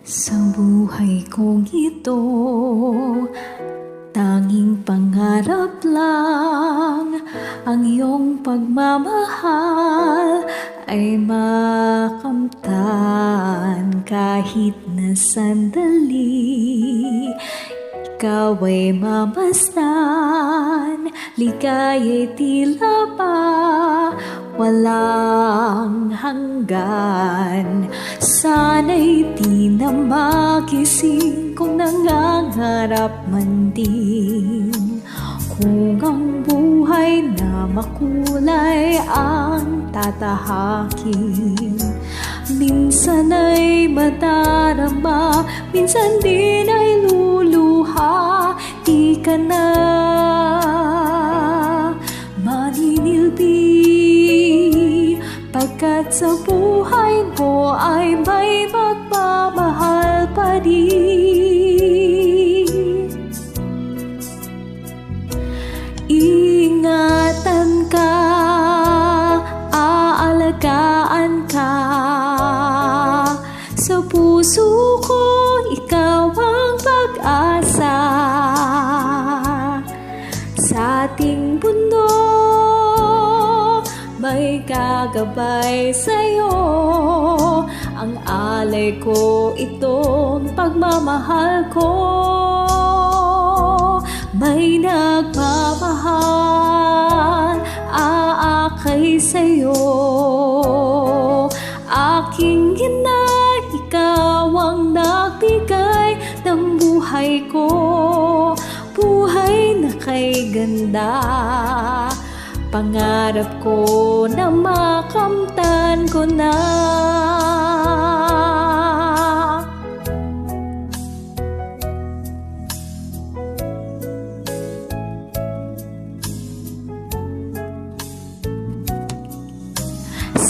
Sa buhay kong ito, tanging pangarap lang ang iyong pagmamahal ay makamtan kahit na sandali. Ikaw ay mamasdan, ligaya'y tila ba walang hanggan. Sana'y di na magising kung nangangarap man din. Kung ang buhay na makulay ang tatahakin, minsan ay madarama, minsan din ay luluha. Di ka na maninilbi, pagkat sa buhay mo ay may magmamahal pa din. Ingatan ka, aalagaan ka. Sa puso ko, ikaw ang pag-asa. Sa ating mundo, may gagabay sa'yo. Ang alay ko, itong pagmamahal ko. May nagmamahal, aakay sa'yo. Aking ina, ikaw ang nagbigay ng buhay ko. Buhay na kay ganda, pangarap ko na makamtan ko na.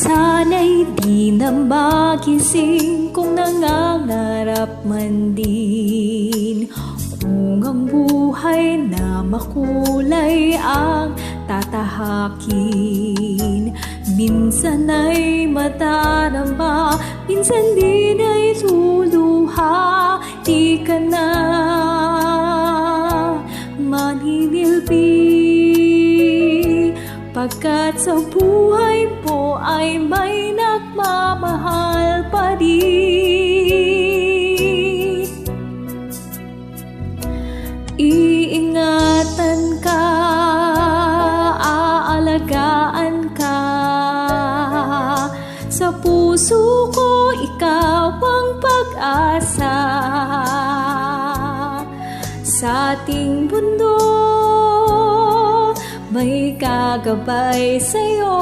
Sana'y di na magising kung nangangarap man din. Kung ang buhay na makulay ang tatahakin, minsan ay madarama, minsan din ay luluha. Di ka na maninilbi, pagkat sa buhay mo ay may nagmamahal pa din. Iingatan ka, aalagaan ka. Sa puso ko, ikaw ang pag-asa. Sa ating mundo, may gagabay sa'yo.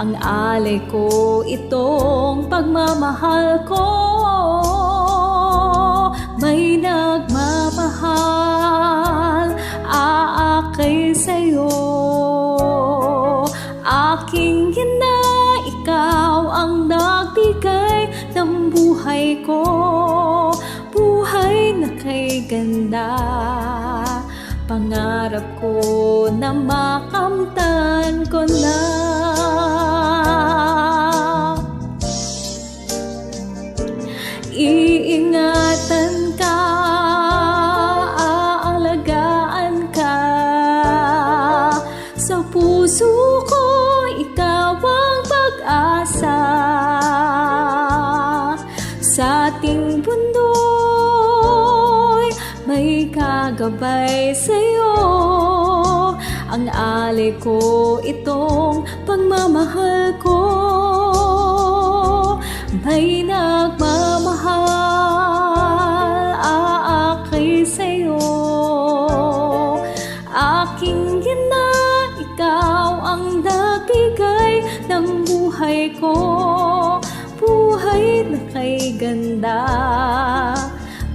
Ang alay ko, itong pagmamahal ko. May nagmamahal, aakay sa'yo. Aking ina, ikaw ang nagbigay ng buhay ko. Buhay na kay ganda, pangarap ko na makamtan ko na. Iingatan ka, aalagaan ka. Sa puso ko, ikaw ang pag-asa. Sa ating mundo, may gagabay sa'yo. Ang alay ko, itong pagmamahal ko. May nagmamahal, aakay sa'yo. Aking ina, ikaw ang nagbigay ng buhay ko. Buhay na kay ganda,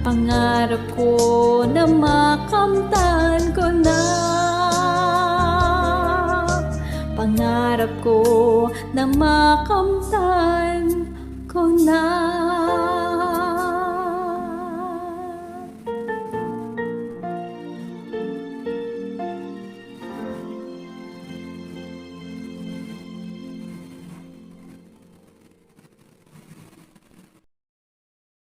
pangarap ko na makamtan ko na. Pangarap ko na makamtan ko na.